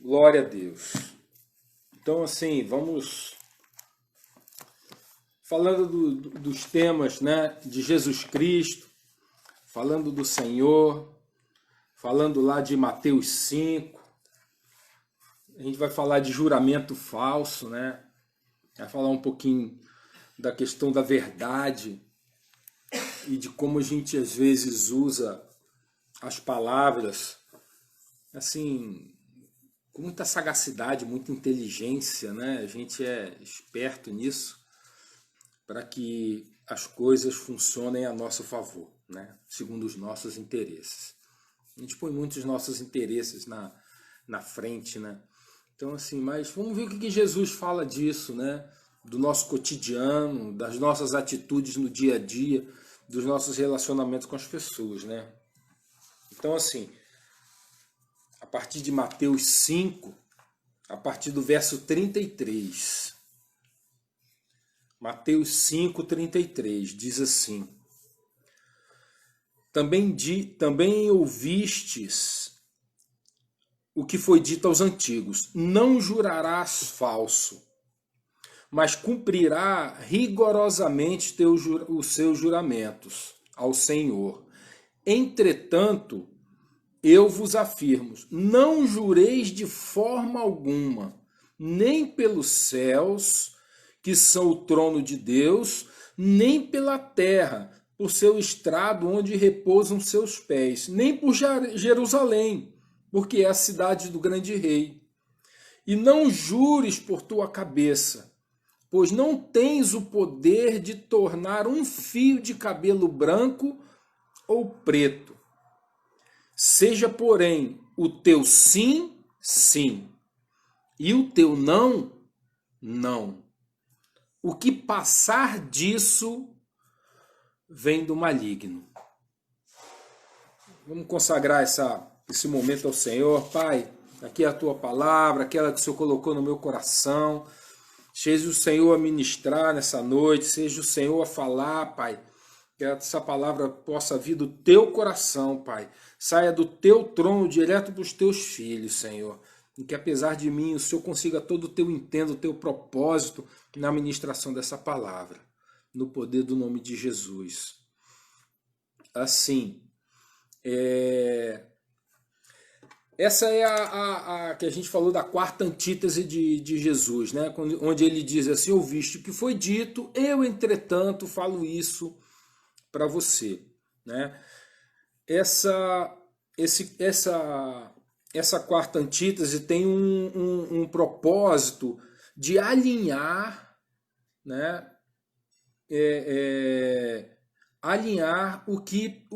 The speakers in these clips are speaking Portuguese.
Glória a Deus. Então, assim, vamos falando dos temas, né, de Jesus Cristo, falando do Senhor, falando lá de Mateus 5. A gente vai falar de juramento falso, né? Vai falar um pouquinho da questão da verdade e de como a gente às vezes usa as palavras assim com muita sagacidade, muita inteligência, né? A gente é esperto nisso para que as coisas funcionem a nosso favor, né? Segundo os nossos interesses. A gente põe muitos nossos interesses na frente, né? Então, assim, mas vamos ver o que Jesus fala disso, né? Do nosso cotidiano, das nossas atitudes no dia a dia, dos nossos relacionamentos com as pessoas, né? Então, assim, a partir de Mateus 5, a partir do verso 33. Mateus 5, 33, diz assim: Também ouvistes o que foi dito aos antigos: não jurarás falso, mas cumprirá rigorosamente os seus juramentos ao Senhor. Entretanto, eu vos afirmo, não jureis de forma alguma, nem pelos céus, que são o trono de Deus, nem pela terra, por seu estrado onde repousam seus pés, nem por Jerusalém, porque é a cidade do grande rei. E não jures por tua cabeça, pois não tens o poder de tornar um fio de cabelo branco ou preto. Seja, porém, o teu sim, sim, e o teu não, não. O que passar disso vem do maligno. Vamos consagrar esse momento ao Senhor. Pai, aqui é a tua palavra, aquela que o Senhor colocou no meu coração. Seja o Senhor a ministrar nessa noite, seja o Senhor a falar, Pai. Que essa palavra possa vir do teu coração, Pai. Saia do teu trono direto para os teus filhos, Senhor. E que apesar de mim, o Senhor consiga todo o teu intento, o teu propósito na ministração dessa palavra. No poder do nome de Jesus. Assim, essa é a que a gente falou da quarta antítese de Jesus, né? Onde ele diz assim: ouviste o que foi dito, eu, entretanto, falo isso para você, né? Essa quarta antítese tem um propósito de alinhar, né? Alinhar o que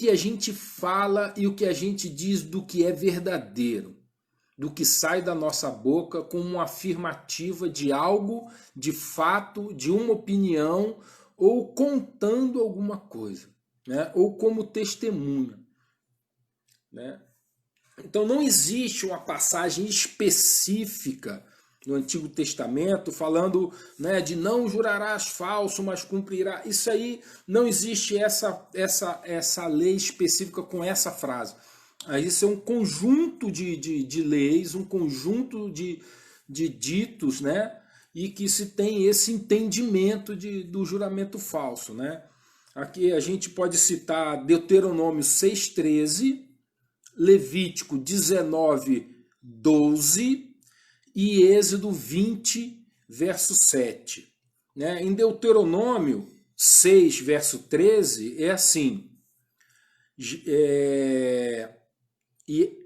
a gente fala e o que a gente diz do que é verdadeiro, do que sai da nossa boca como uma afirmativa de algo, de fato, de uma opinião, ou contando alguma coisa, né? Ou como testemunha, né? Então não existe uma passagem específica no Antigo Testamento falando, né, de não jurarás falso, mas cumprirá. Isso aí não existe essa lei específica com essa frase. Isso é um conjunto de leis, um conjunto de ditos, né? E que se tem esse entendimento do juramento falso, né? Aqui a gente pode citar Deuteronômio 6,13, Levítico 19,12 e Êxodo 20, verso 7. Né? Em Deuteronômio 6, verso 13, é assim: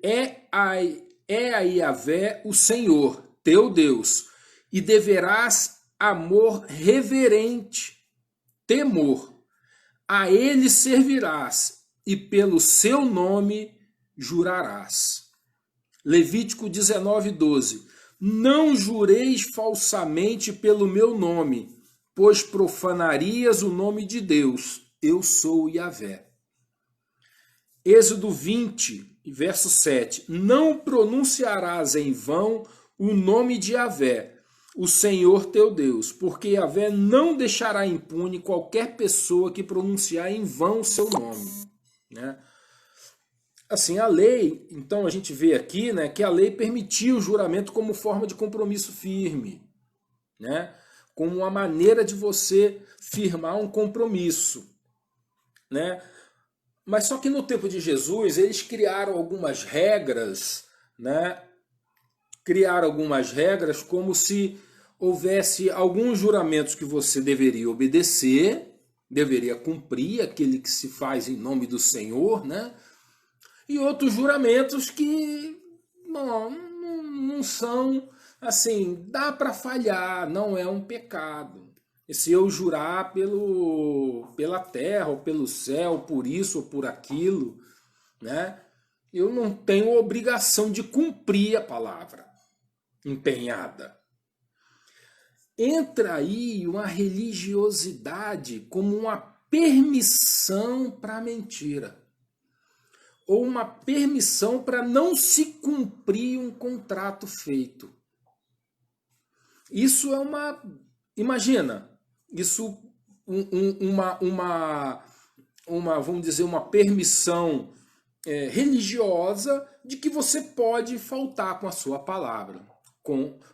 é a Yahvé o Senhor, teu Deus, e deverás amor reverente, temor. A ele servirás e pelo seu nome jurarás. Levítico 19:12. Não jureis falsamente pelo meu nome, pois profanarias o nome de Deus. Eu sou Yahvé. Êxodo 20, verso 7. Não pronunciarás em vão o nome de Yahvé, o Senhor teu Deus, porque Yahvé não deixará impune qualquer pessoa que pronunciar em vão o seu nome, né? Assim, a lei, então a gente vê aqui, né, que a lei permitia o juramento como forma de compromisso firme, né? Como uma maneira de você firmar um compromisso, né? Mas só que no tempo de Jesus, eles criaram algumas regras, né? Criaram algumas regras como se houvesse alguns juramentos que você deveria obedecer, deveria cumprir, aquele que se faz em nome do Senhor, né? E outros juramentos que não são assim, dá para falhar, não é um pecado. E se eu jurar pela terra ou pelo céu, por isso ou por aquilo, né? Eu não tenho obrigação de cumprir a palavra empenhada. Entra aí uma religiosidade como uma permissão para a mentira. Ou uma permissão para não se cumprir um contrato feito. Isso é uma... Imagina, isso vamos dizer, uma permissão religiosa de que você pode faltar com a sua palavra.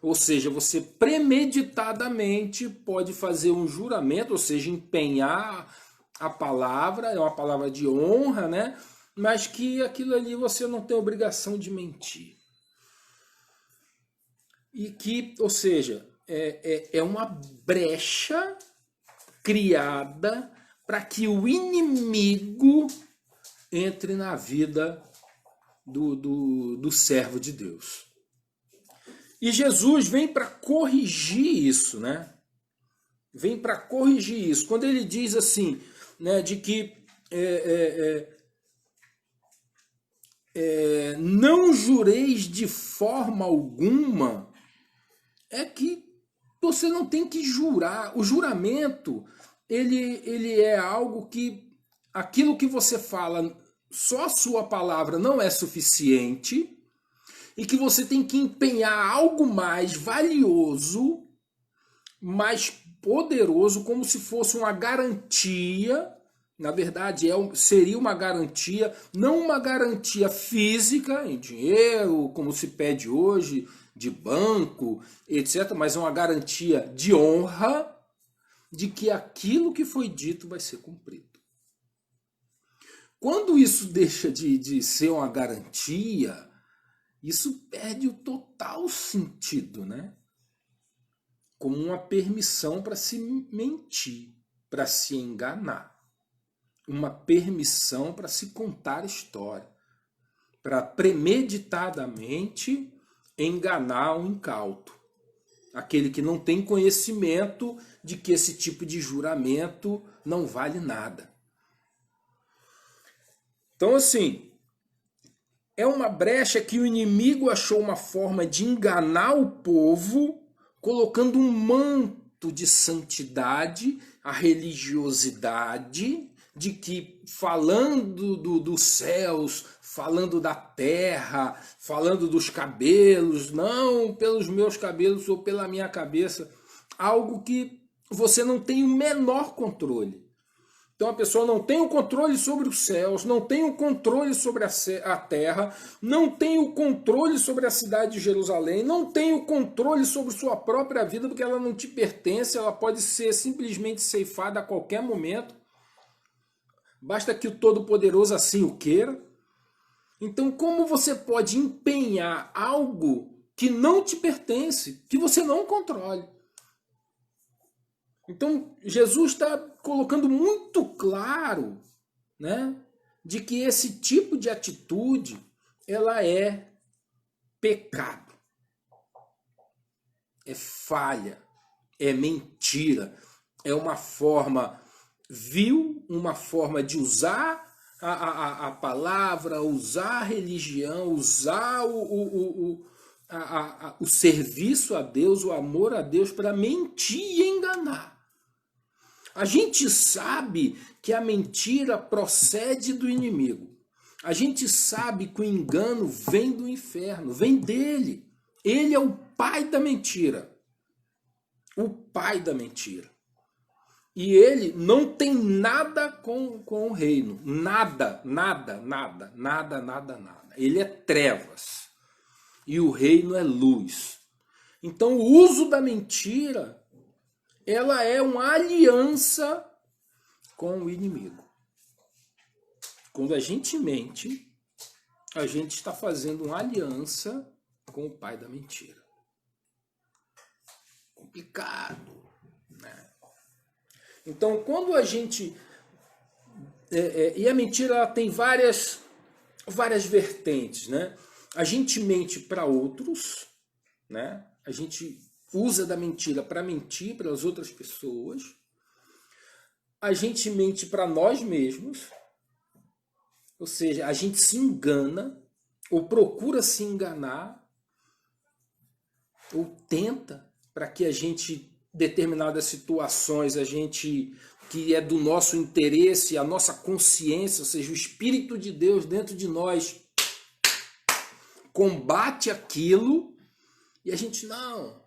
Ou seja, você premeditadamente pode fazer um juramento, ou seja, empenhar a palavra, é uma palavra de honra, né? Mas que aquilo ali você não tem obrigação de mentir. E que, ou seja, é uma brecha criada para que o inimigo entre na vida do servo de Deus. E Jesus vem para corrigir isso, né? Vem para corrigir isso. Quando ele diz assim, né, de que não jureis de forma alguma, é que você não tem que jurar. O juramento, ele é algo que aquilo que você fala, só a sua palavra não é suficiente, e que você tem que empenhar algo mais valioso, mais poderoso, como se fosse uma garantia. Na verdade, seria uma garantia, não uma garantia física, em dinheiro, como se pede hoje, de banco, etc., mas é uma garantia de honra de que aquilo que foi dito vai ser cumprido. Quando isso deixa de ser uma garantia, isso perde o total sentido, né? Como uma permissão para se mentir, para se enganar. Uma permissão para se contar história, para premeditadamente enganar o incauto, aquele que não tem conhecimento de que esse tipo de juramento não vale nada. Então, assim, é uma brecha que o inimigo achou uma forma de enganar o povo, colocando um manto de santidade, a religiosidade, de que falando dos céus, falando da terra, falando dos cabelos, não pelos meus cabelos ou pela minha cabeça, algo que você não tem o menor controle. Então a pessoa não tem o controle sobre os céus, não tem o controle sobre a terra, não tem o controle sobre a cidade de Jerusalém, não tem o controle sobre sua própria vida, porque ela não te pertence, ela pode ser simplesmente ceifada a qualquer momento. Basta que o Todo-Poderoso assim o queira. Então, como você pode empenhar algo que não te pertence, que você não controle? Então, Jesus está colocando muito claro, né, de que esse tipo de atitude, ela é pecado, é falha, é mentira, é uma forma vil, uma forma de usar a palavra, usar a religião, usar o serviço a Deus, o amor a Deus para mentir e enganar. A gente sabe que a mentira procede do inimigo. A gente sabe que o engano vem do inferno, vem dele. Ele é o pai da mentira. O pai da mentira. E ele não tem nada com o reino. Nada, nada, nada, nada, nada, nada. Ele é trevas. E o reino é luz. Então o uso da mentira, ela é uma aliança com o inimigo. Quando a gente mente, a gente está fazendo uma aliança com o pai da mentira. Complicado, né? Então, quando a gente... e a mentira ela tem várias vertentes, né? A gente mente para outros, né? A gente usa da mentira para mentir para as outras pessoas. A gente mente para nós mesmos. Ou seja, a gente se engana, ou procura se enganar, ou tenta para que a gente, determinadas situações, a gente, que é do nosso interesse, a nossa consciência, ou seja, o Espírito de Deus dentro de nós, combate aquilo, e a gente não.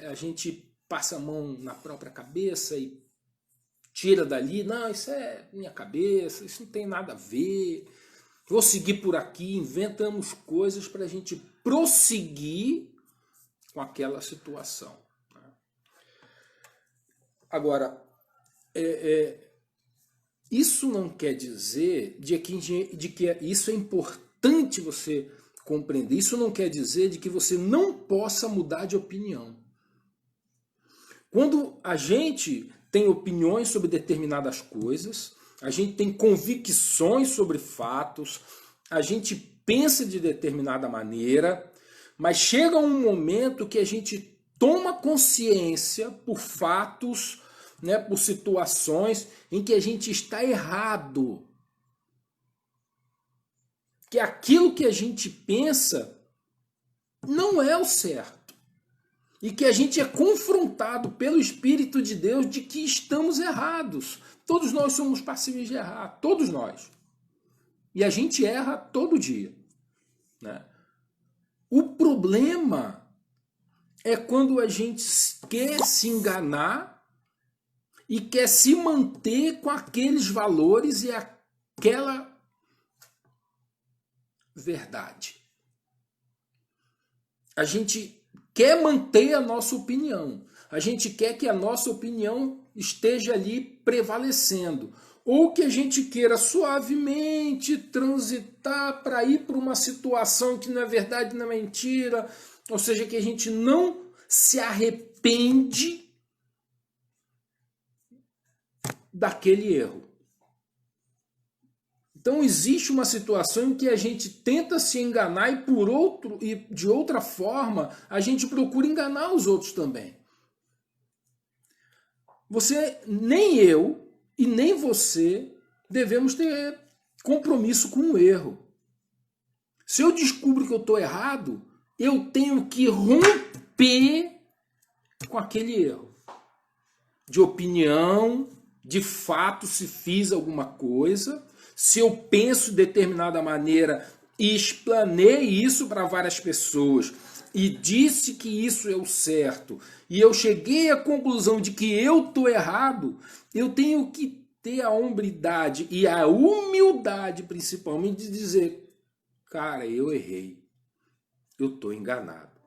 A gente passa a mão na própria cabeça e tira dali, não, isso é minha cabeça, isso não tem nada a ver, vou seguir por aqui, inventamos coisas para a gente prosseguir com aquela situação. Agora, isso não quer dizer de que isso é importante você compreender, isso não quer dizer de que você não possa mudar de opinião. Quando a gente tem opiniões sobre determinadas coisas, a gente tem convicções sobre fatos, a gente pensa de determinada maneira, mas chega um momento que a gente toma consciência por fatos, né, por situações em que a gente está errado. Que aquilo que a gente pensa não é o certo. E que a gente é confrontado pelo Espírito de Deus de que estamos errados. Todos nós somos passíveis de errar, todos nós. E a gente erra todo dia, né? O problema é quando a gente quer se enganar e quer se manter com aqueles valores e aquela verdade. A gente quer manter a nossa opinião. A gente quer que a nossa opinião esteja ali prevalecendo. Ou que a gente queira suavemente transitar para ir para uma situação que não é verdade, não é mentira. Ou seja, que a gente não se arrepende daquele erro. Então existe uma situação em que a gente tenta se enganar e de outra forma a gente procura enganar os outros também. Nem eu e nem você devemos ter compromisso com o erro. Se eu descubro que eu estou errado, eu tenho que romper com aquele erro. De opinião, de fato, se fiz alguma coisa, se eu penso de determinada maneira e explanei isso para várias pessoas e disse que isso é o certo, e eu cheguei à conclusão de que eu estou errado, eu tenho que ter a hombridade e a humildade, principalmente, de dizer, cara, eu errei, eu estou enganado.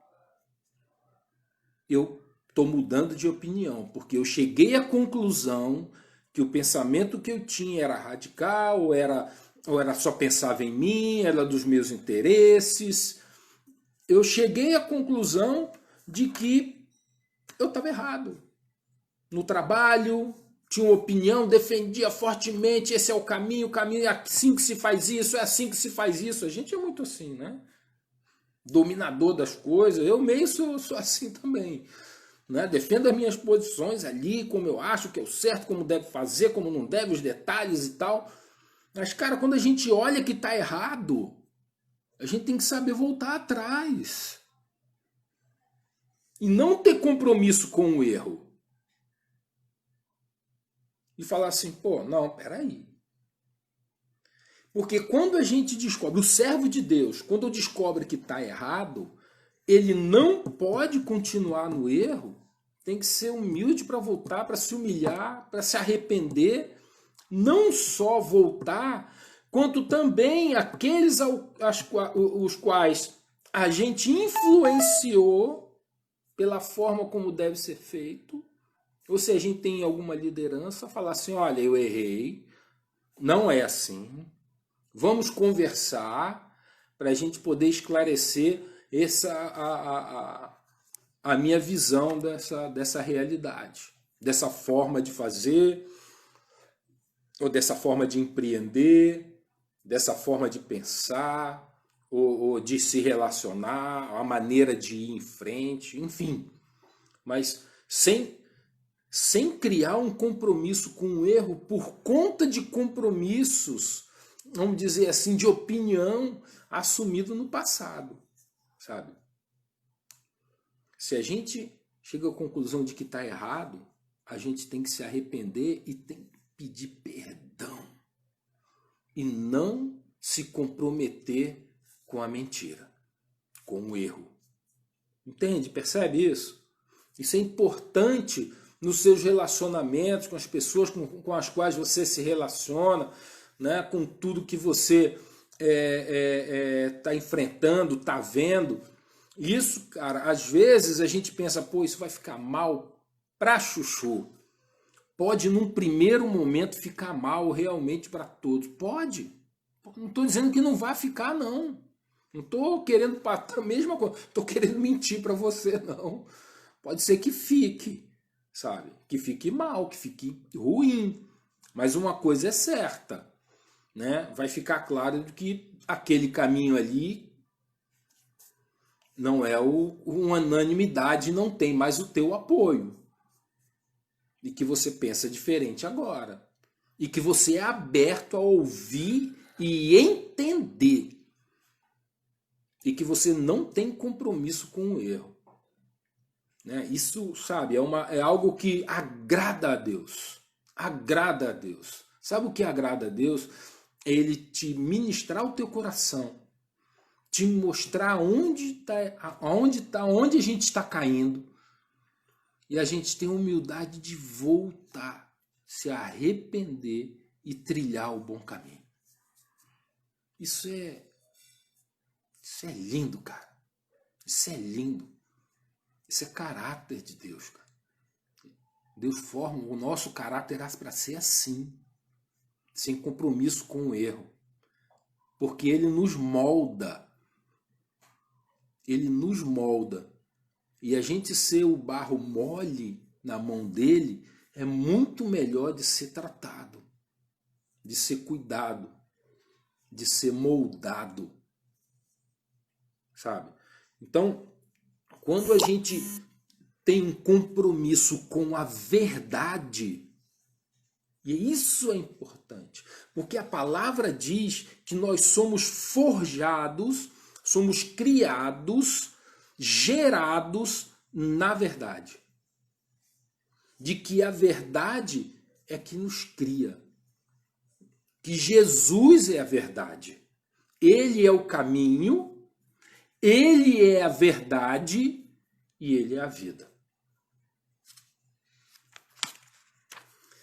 Eu estou mudando de opinião, porque eu cheguei à conclusão que o pensamento que eu tinha era radical, ou era só pensava em mim, era dos meus interesses. Eu cheguei à conclusão de que eu estava errado. No trabalho, tinha uma opinião, defendia fortemente, esse é o caminho é assim que se faz isso, é assim que se faz isso. A gente é muito assim, né? Dominador das coisas. Eu meio sou assim também. Né? Defendo as minhas posições ali, como eu acho que é o certo, como deve fazer, como não deve, os detalhes e tal. Mas, cara, quando a gente olha que está errado, a gente tem que saber voltar atrás. E não ter compromisso com o erro. E falar assim, pô, não, peraí. Porque quando a gente descobre, o servo de Deus, quando descobre que está errado, ele não pode continuar no erro tem que ser humilde para voltar, para se humilhar, para se arrepender. Não só voltar, quanto também aqueles os quais a gente influenciou pela forma como deve ser feito. Ou se a gente tem alguma liderança, falar assim, olha, eu errei, não é assim. Vamos conversar para a gente poder esclarecer a minha visão dessa realidade, dessa forma de fazer, ou dessa forma de empreender, dessa forma de pensar, ou de se relacionar, a maneira de ir em frente, enfim. Mas sem criar um compromisso com o erro por conta de compromissos, vamos dizer assim, de opinião assumido no passado, sabe? Se a gente chega à conclusão de que está errado, a gente tem que se arrepender e tem que pedir perdão. E não se comprometer com a mentira, com o erro. Entende? Percebe isso? Isso é importante nos seus relacionamentos, com as pessoas com as quais você se relaciona, né? Com tudo que você está enfrentando, está vendo. Isso, cara, às vezes a gente pensa, pô, isso vai ficar mal pra chuchu. Pode, num primeiro momento, ficar mal realmente para todos. Pode. Não estou dizendo que não vai ficar, não. Não estou querendo patar a mesma coisa. Estou querendo mentir para você, não. Pode ser que fique, sabe? Que fique mal, que fique ruim. Mas uma coisa é certa, né? Vai ficar claro que aquele caminho ali não é uma unanimidade, não tem mais o teu apoio. E que você pensa diferente agora. E que você é aberto a ouvir e entender. E que você não tem compromisso com o erro. Né? Isso, sabe, é algo que agrada a Deus. Agrada a Deus. Sabe o que agrada a Deus? É Ele te ministrar o teu coração. Te mostrar onde a gente está caindo. E a gente tem a humildade de voltar, se arrepender e trilhar o bom caminho. Isso é lindo, cara. Isso é lindo. Isso é caráter de Deus, cara. Deus forma o nosso caráter para ser assim, sem compromisso com o erro. Porque Ele nos molda. Ele nos molda. E a gente ser o barro mole na mão dele é muito melhor de ser tratado, de ser cuidado, de ser moldado, sabe? Então, quando a gente tem um compromisso com a verdade, e isso é importante, porque a palavra diz que nós somos forjados, somos criados, gerados na verdade. De que a verdade é que nos cria. Que Jesus é a verdade. Ele é o caminho, Ele é a verdade e Ele é a vida.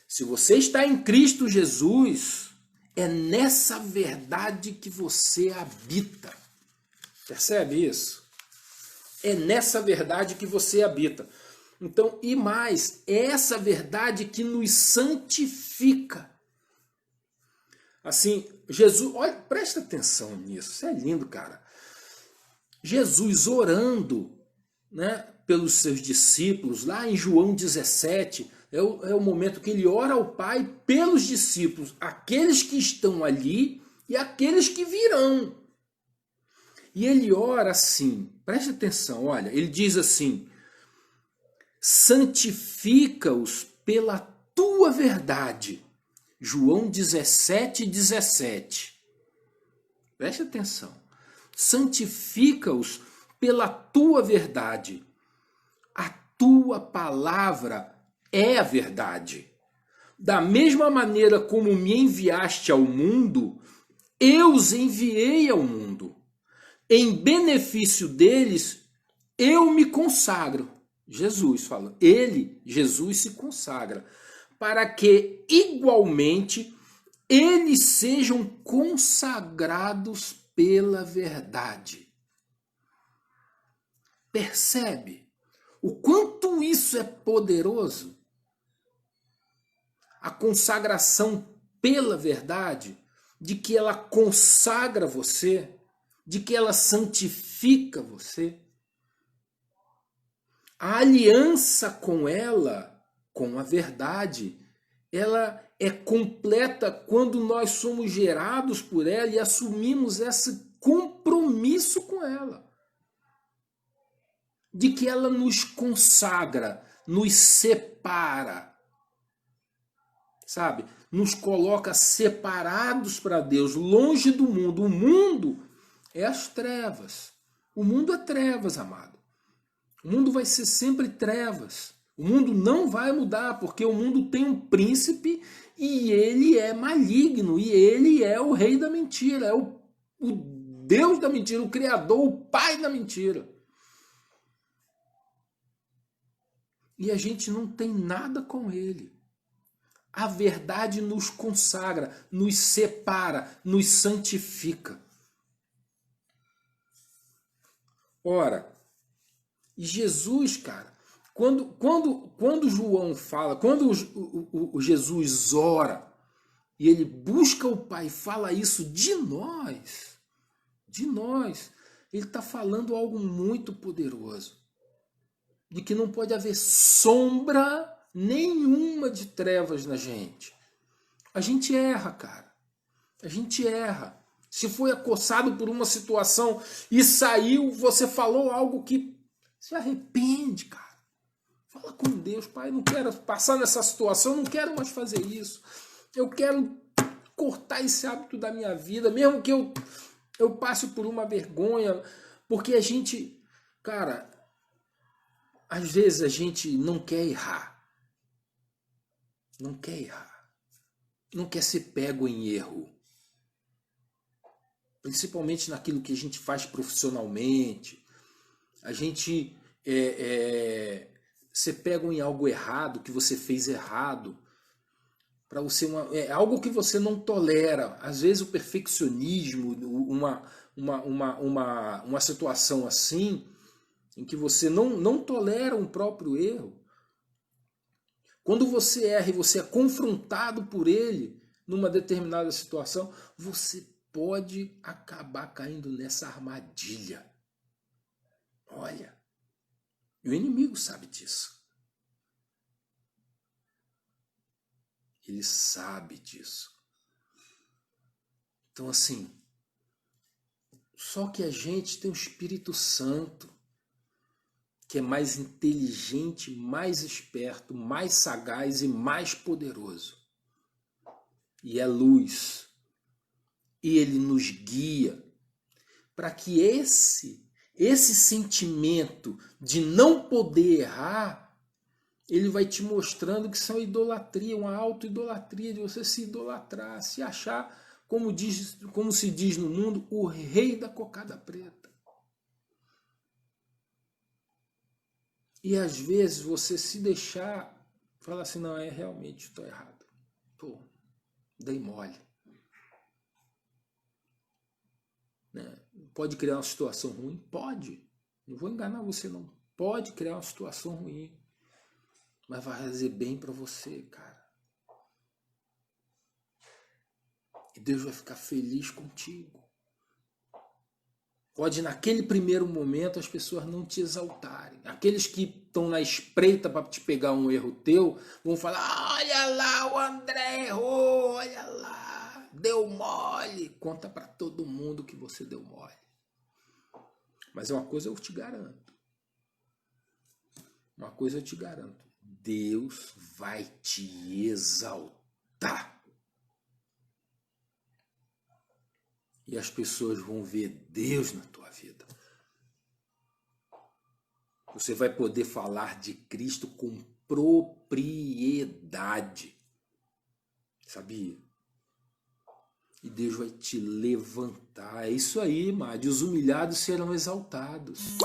Se você está em Cristo Jesus, é nessa verdade que você habita. Percebe isso? É nessa verdade que você habita. Então, e mais, é essa verdade que nos santifica. Assim, Jesus, olha, presta atenção nisso, isso é lindo, cara. Jesus orando, né, pelos seus discípulos, lá em João 17, é o momento que ele ora ao Pai pelos discípulos, aqueles que estão ali e aqueles que virão. E ele ora assim, preste atenção, olha, ele diz assim, santifica-os pela tua verdade. João 17, 17. Preste atenção. Santifica-os pela tua verdade. A tua palavra é a verdade. Da mesma maneira como me enviaste ao mundo, eu os enviei ao mundo. Em benefício deles, eu me consagro. Jesus fala. Jesus se consagra para que igualmente eles sejam consagrados pela verdade. Percebe o quanto isso é poderoso? A consagração pela verdade, de que ela consagra você, de que ela santifica você. A aliança com ela, com a verdade, ela é completa quando nós somos gerados por ela e assumimos esse compromisso com ela. De que ela nos consagra, nos separa, sabe? Nos coloca separados para Deus, longe do mundo. O mundo é as trevas. O mundo é trevas, amado. O mundo vai ser sempre trevas. O mundo não vai mudar, porque o mundo tem um príncipe e ele é maligno, e ele é o rei da mentira, é o Deus da mentira, o Criador, o Pai da mentira. E a gente não tem nada com ele. A verdade nos consagra, nos separa, nos santifica. Ora, Jesus, cara, quando João fala, quando o Jesus ora e ele busca o Pai, fala isso de nós, ele está falando algo muito poderoso, de que não pode haver sombra nenhuma de trevas na gente. A gente erra, cara. A gente erra. Se foi acossado por uma situação e saiu, você falou algo que se arrepende, cara. Fala com Deus, Pai, não quero passar nessa situação, não quero mais fazer isso. Eu quero cortar esse hábito da minha vida, mesmo que eu passe por uma vergonha, porque a gente, cara, às vezes a gente não quer errar. Não quer errar. Não quer ser pego em erro. Principalmente naquilo que a gente faz profissionalmente. A gente ser pego em algo errado, que você fez errado. Para você algo que você não tolera. Às vezes o perfeccionismo, uma situação assim, em que você não tolera um próprio erro. Quando você erra e você é confrontado por ele numa determinada situação, você pode acabar caindo nessa armadilha. Olha, e o inimigo sabe disso. Ele sabe disso. Então, assim, só que a gente tem o Espírito Santo, que é mais inteligente, mais esperto, mais sagaz e mais poderoso. E é luz. E ele nos guia para que esse sentimento de não poder errar, ele vai te mostrando que isso é uma idolatria, uma auto-idolatria, de você se idolatrar, se achar, como se diz no mundo, o rei da cocada preta. E às vezes você se deixar, falar assim, não, realmente estou errado. Pô, dei mole. Né? Pode criar uma situação ruim? Pode. Não vou enganar você, não. Pode criar uma situação ruim. Mas vai fazer bem para você, cara. E Deus vai ficar feliz contigo. Pode, naquele primeiro momento, as pessoas não te exaltarem. Aqueles que estão na espreita para te pegar um erro teu, vão falar, olha lá, o André errou, olha lá, deu mole. Conta para todo mundo que você deu mole. Mas uma coisa eu te garanto. Uma coisa eu te garanto. Deus vai te exaltar. E as pessoas vão ver Deus na tua vida. Você vai poder falar de Cristo com propriedade. Sabia? E Deus vai te levantar. É isso aí, Madi. Os humilhados serão exaltados.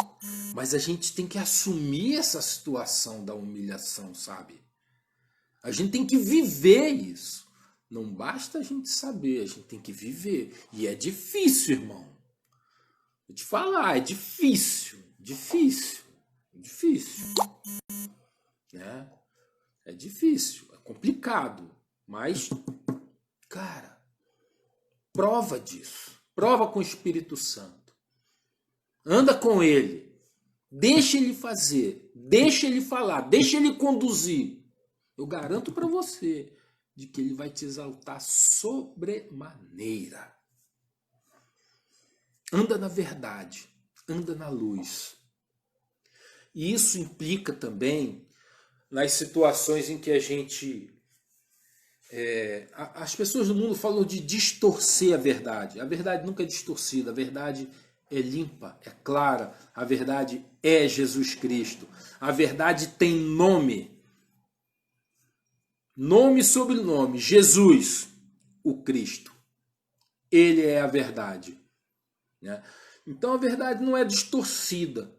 Mas a gente tem que assumir essa situação da humilhação, sabe? A gente tem que viver isso. Não basta a gente saber, a gente tem que viver. E é difícil, irmão. Vou te falar, é difícil. Difícil. Difícil. Né? É difícil, é complicado. Mas, cara, prova disso. Prova com o Espírito Santo. Anda com ele. Deixa ele fazer. Deixa ele falar. Deixa ele conduzir. Eu garanto para você de que ele vai te exaltar sobremaneira. Anda na verdade. Anda na luz. E isso implica também nas situações em que a gente... as pessoas do mundo falam de distorcer a verdade. A verdade nunca é distorcida. A verdade é limpa, é clara. A verdade é Jesus Cristo. A verdade tem nome. Nome e sobrenome. Jesus, o Cristo. Ele é a verdade. Né? Então a verdade não é distorcida.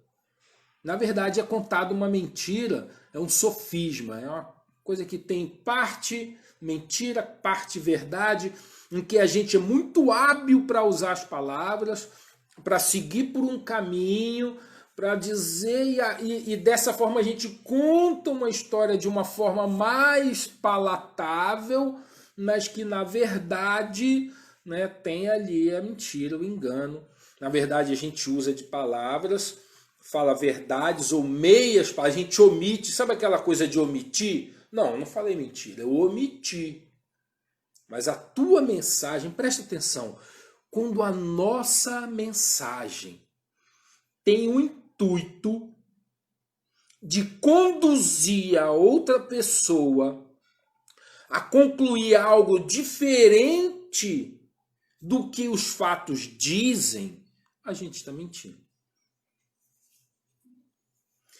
Na verdade é contada uma mentira, é um sofisma, é uma coisa que tem parte mentira, parte verdade, em que a gente é muito hábil para usar as palavras, para seguir por um caminho, para dizer, e dessa forma a gente conta uma história de uma forma mais palatável, mas que na verdade, né, tem ali a mentira, o engano. Na verdade a gente usa de palavras, fala verdades ou meias, a gente omite, sabe aquela coisa de omitir? Não, eu não falei mentira, eu omiti. Mas a tua mensagem, presta atenção, quando a nossa mensagem tem o intuito de conduzir a outra pessoa a concluir algo diferente do que os fatos dizem, a gente está mentindo.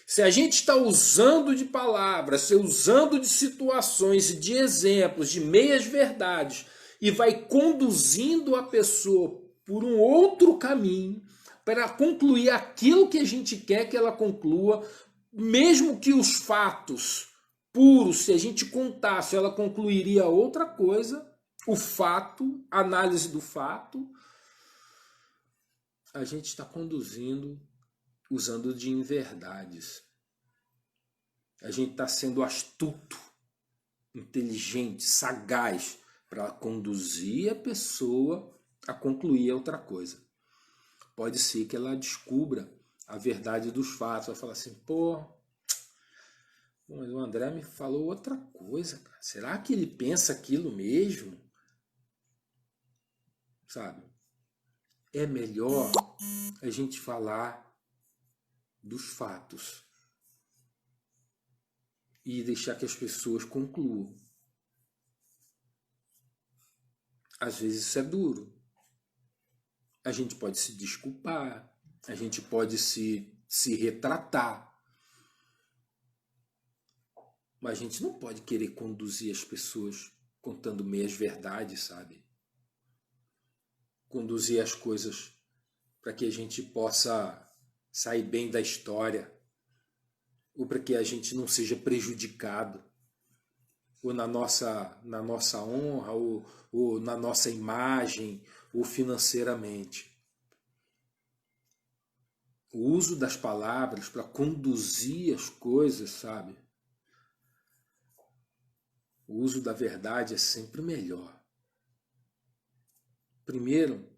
Se a gente está usando de palavras, usando de situações e de exemplos, de meias verdades, e vai conduzindo a pessoa por um outro caminho, para concluir aquilo que a gente quer que ela conclua, mesmo que os fatos puros, se a gente contasse, ela concluiria outra coisa, o fato, a análise do fato, a gente está conduzindo usando de inverdades. A gente está sendo astuto, inteligente, sagaz para conduzir a pessoa a concluir outra coisa. Pode ser que ela descubra a verdade dos fatos. Vai falar assim, pô, mas o André me falou outra coisa, cara. Será que ele pensa aquilo mesmo? Sabe? É melhor a gente falar dos fatos e deixar que as pessoas concluam. Às vezes isso é duro. A gente pode se desculpar, a gente pode se retratar, mas a gente não pode querer conduzir as pessoas contando meias verdades, sabe? Conduzir as coisas para que a gente possa sair bem da história, ou para que a gente não seja prejudicado, ou na nossa honra, ou na nossa imagem, ou financeiramente. O uso das palavras para conduzir as coisas, sabe? O uso da verdade é sempre melhor. Primeiro,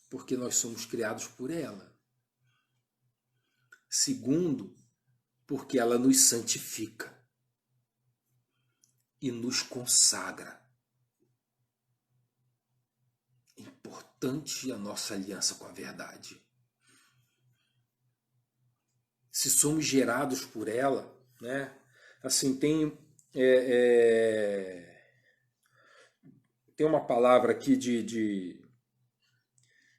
porque nós somos criados por ela. Segundo, porque ela nos santifica e nos consagra. Importante a nossa aliança com a verdade. Se somos gerados por ela, né? Assim, tem uma palavra aqui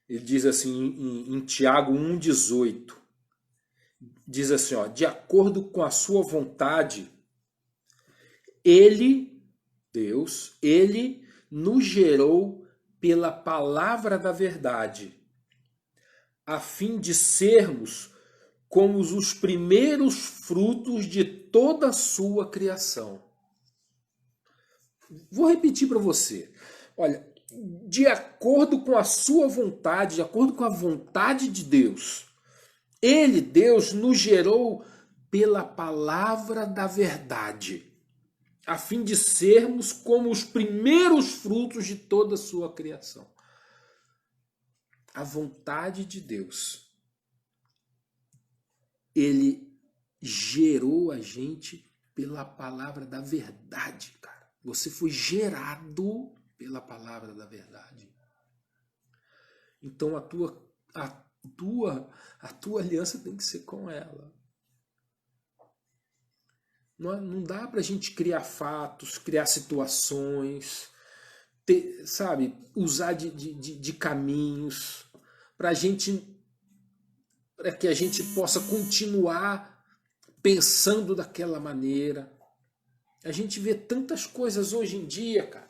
ele diz assim em Tiago 1,18, diz assim, ó, de acordo com a sua vontade, ele, Deus, ele nos gerou pela palavra da verdade, a fim de sermos como os primeiros frutos de toda a sua criação. Vou repetir para você. Olha, de acordo com a sua vontade, de acordo com a vontade de Deus, Ele, Deus, nos gerou pela palavra da verdade, a fim de sermos como os primeiros frutos de toda a sua criação. A vontade de Deus. Ele gerou a gente pela palavra da verdade, cara. Você foi gerado pela palavra da verdade. Então a tua aliança tem que ser com ela. Não dá pra gente criar fatos, criar situações, sabe, usar de caminhos para que a gente possa continuar pensando daquela maneira. A gente vê tantas coisas hoje em dia, cara,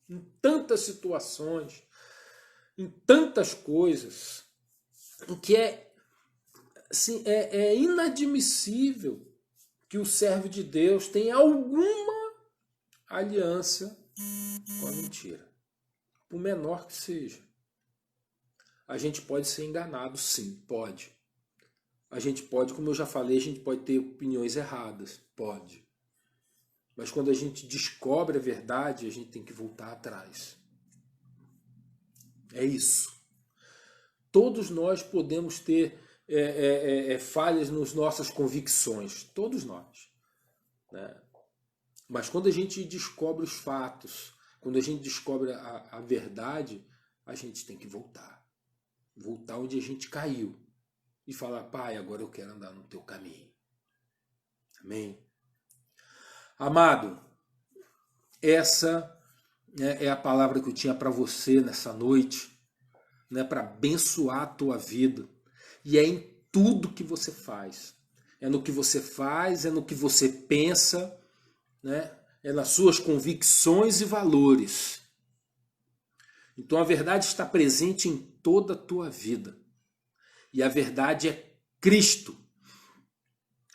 em tantas situações, em tantas coisas, o que assim, é inadmissível que o servo de Deus tenha alguma aliança com a mentira, por menor que seja. A gente pode ser enganado, sim, pode. A gente pode, como eu já falei, a gente pode ter opiniões erradas, pode. Mas quando a gente descobre a verdade, a gente tem que voltar atrás. É isso. Todos nós podemos ter falhas nas nossas convicções, todos nós, né? Mas quando a gente descobre os fatos, quando a gente descobre a verdade, a gente tem que voltar onde a gente caiu e falar: Pai, agora eu quero andar no teu caminho. Amém? Amado, essa é a palavra que eu tinha para você nessa noite, né, para abençoar a tua vida. E é em tudo que você faz. É no que você faz, é no que você pensa, né? É nas suas convicções e valores. Então a verdade está presente em toda a tua vida. E a verdade é Cristo.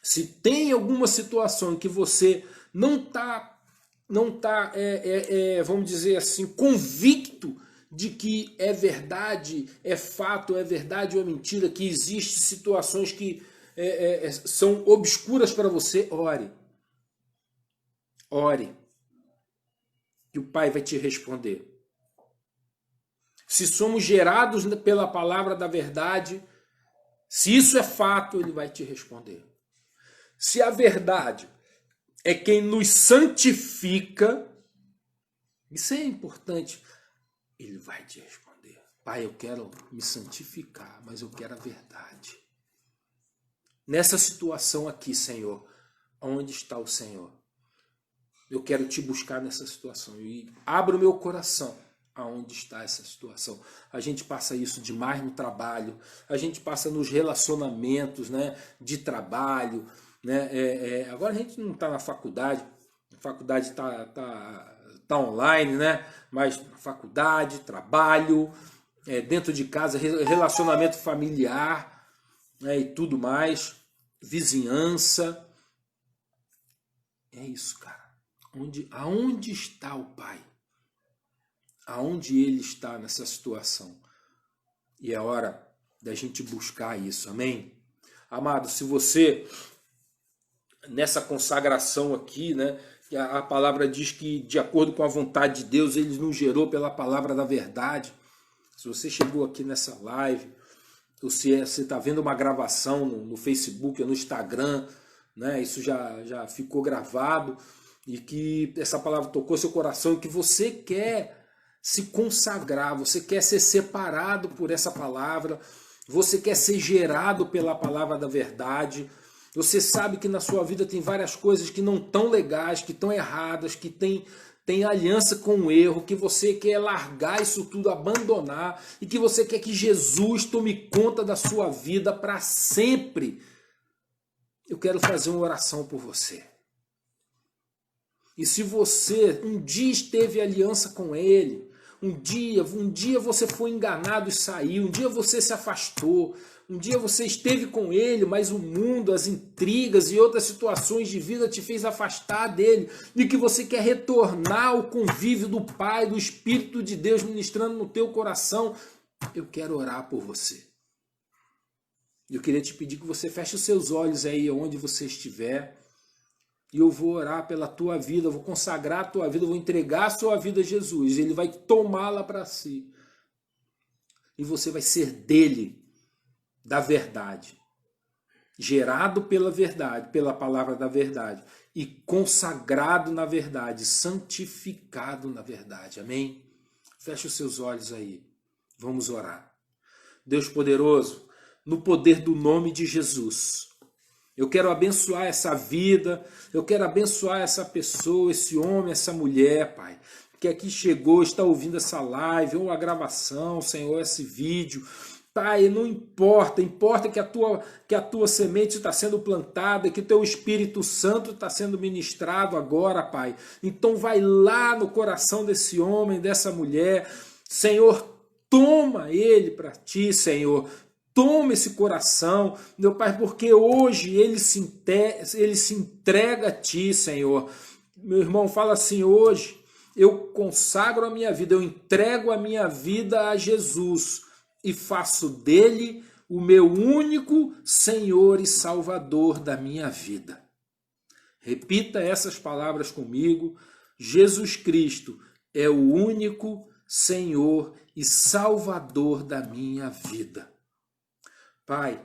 Se tem alguma situação em que você não tá, vamos dizer assim, convicto de que é verdade, é fato, é verdade ou é mentira, que existem situações que são obscuras para você, ore. Ore. E o Pai vai te responder. Se somos gerados pela palavra da verdade, se isso é fato, Ele vai te responder. Se a verdade é quem nos santifica, isso é importante, Ele vai te responder. Pai, eu quero me santificar, mas eu quero a verdade. Nessa situação aqui, Senhor, onde está o Senhor? Eu quero te buscar nessa situação. E abra o meu coração aonde está essa situação. A gente passa isso demais no trabalho, a gente passa nos relacionamentos, né, de trabalho, né? Agora a gente não está na faculdade, a faculdade tá online, né? Mas faculdade, trabalho, dentro de casa, relacionamento familiar, né, e tudo mais, vizinhança. É isso, cara. Aonde está o Pai? Aonde Ele está nessa situação? E é hora da gente buscar isso, amém? Amado, se você, nessa consagração aqui, né, a palavra diz que, de acordo com a vontade de Deus, Ele nos gerou pela palavra da verdade. Se você chegou aqui nessa live, ou se você está vendo uma gravação no Facebook ou no Instagram, né, isso já ficou gravado, e que essa palavra tocou seu coração, e que você quer se consagrar, você quer ser separado por essa palavra, você quer ser gerado pela palavra da verdade, você sabe que na sua vida tem várias coisas que não estão legais, que estão erradas, que tem aliança com o erro, que você quer largar isso tudo, abandonar, e que você quer que Jesus tome conta da sua vida para sempre. Eu quero fazer uma oração por você. E se você um dia esteve em aliança com Ele, um dia você foi enganado e saiu, um dia você se afastou, um dia você esteve com ele, mas o mundo, as intrigas e outras situações de vida te fez afastar dele, e que você quer retornar ao convívio do Pai, do Espírito de Deus ministrando no teu coração. Eu quero orar por você. Eu queria te pedir que você feche os seus olhos aí onde você estiver, e eu vou orar pela tua vida, eu vou consagrar a tua vida, eu vou entregar a sua vida a Jesus, ele vai tomá-la para si, e você vai ser dele, da verdade, gerado pela verdade, pela palavra da verdade, e consagrado na verdade, santificado na verdade, amém? Feche os seus olhos aí, vamos orar. Deus poderoso, no poder do nome de Jesus, eu quero abençoar essa vida, eu quero abençoar essa pessoa, esse homem, essa mulher, Pai, que aqui chegou, está ouvindo essa live, ou a gravação, Senhor, esse vídeo. Pai, não importa, importa que a tua semente está sendo plantada, que o teu Espírito Santo está sendo ministrado agora, Pai. Então vai lá no coração desse homem, dessa mulher, Senhor, toma ele para ti, Senhor. Toma esse coração, meu Pai, porque hoje ele se entrega a ti, Senhor. Meu irmão, fala assim, hoje eu consagro a minha vida, eu entrego a minha vida a Jesus e faço dele o meu único Senhor e Salvador da minha vida. Repita essas palavras comigo. Jesus Cristo é o único Senhor e Salvador da minha vida. Pai,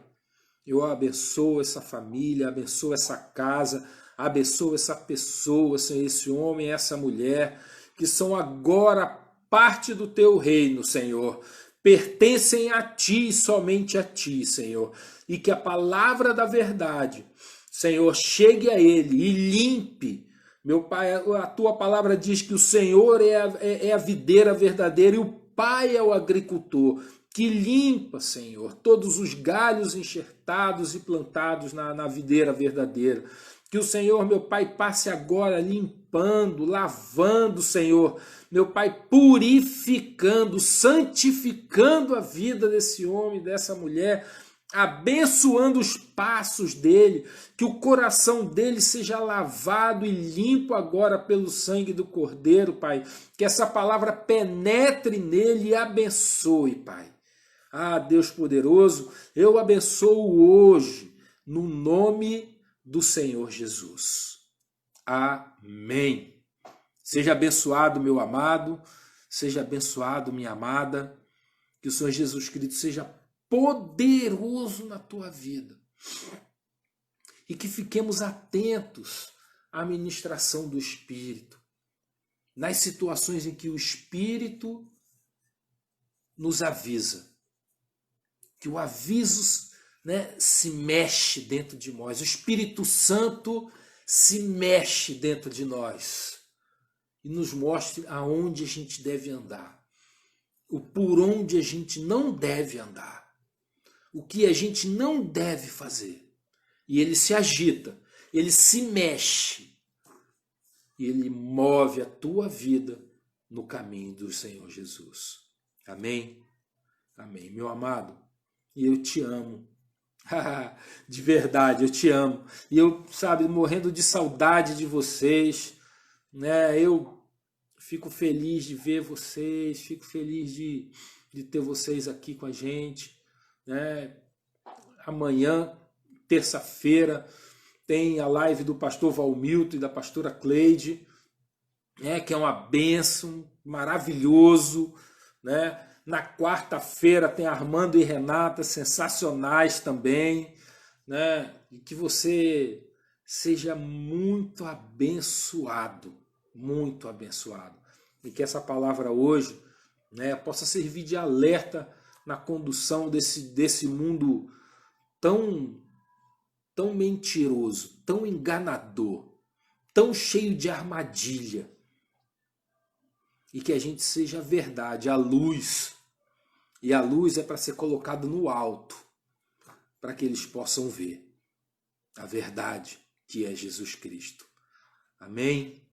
eu abençoo essa família, abençoo essa casa, abençoo essa pessoa, Senhor, esse homem, essa mulher, que são agora parte do teu reino, Senhor. Pertencem a ti, somente a ti, Senhor. E que a palavra da verdade, Senhor, chegue a ele e limpe. Meu Pai, a tua palavra diz que o Senhor é a videira verdadeira e o Pai é o agricultor, que limpa, Senhor, todos os galhos enxertados e plantados na videira verdadeira. Que o Senhor, meu Pai, passe agora limpando, lavando, Senhor, meu Pai, purificando, santificando a vida desse homem, dessa mulher, abençoando os passos dele, que o coração dele seja lavado e limpo agora pelo sangue do Cordeiro, Pai. Que essa palavra penetre nele e abençoe, Pai. Ah, Deus poderoso, eu abençoo hoje, no nome do Senhor Jesus. Amém. Seja abençoado, meu amado, seja abençoado, minha amada, que o Senhor Jesus Cristo seja poderoso na tua vida. E que fiquemos atentos à ministração do Espírito, nas situações em que o Espírito nos avisa. Que o aviso, né, se mexe dentro de nós. O Espírito Santo se mexe dentro de nós e nos mostre aonde a gente deve andar, o por onde a gente não deve andar, o que a gente não deve fazer. E ele se agita, ele se mexe e ele move a tua vida no caminho do Senhor Jesus. Amém? Amém. Meu amado, e eu te amo. De verdade, eu te amo. E eu, sabe, morrendo de saudade de vocês, né? Eu fico feliz de ver vocês, fico feliz de ter vocês aqui com a gente, né? Amanhã, terça-feira, tem a live do pastor Valmilton e da pastora Cleide, né? Que é uma bênção, maravilhoso, né? Na quarta-feira tem Armando e Renata, sensacionais também, né? E que você seja muito abençoado, muito abençoado. E que essa palavra hoje, né, possa servir de alerta na condução desse mundo tão mentiroso, tão enganador, tão cheio de armadilha. E que a gente seja a verdade, a luz. E a luz é para ser colocada no alto, para que eles possam ver a verdade que é Jesus Cristo. Amém?